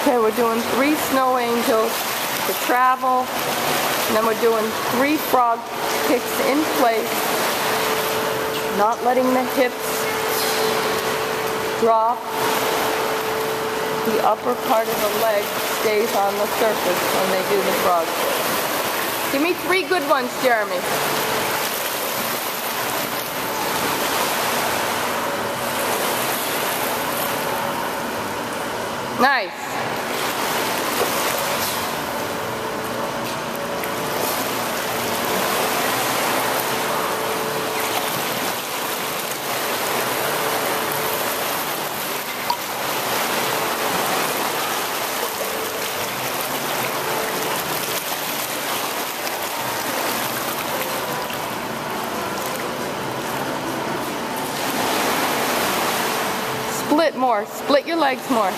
Okay, we're doing 3 snow angels to travel, and then we're doing 3 frog kicks in place, not letting the hips drop. The upper part of the leg stays on the surface when they do the frog kick. Give me 3 good ones, Jeremy. Nice. Split more. Split your legs more.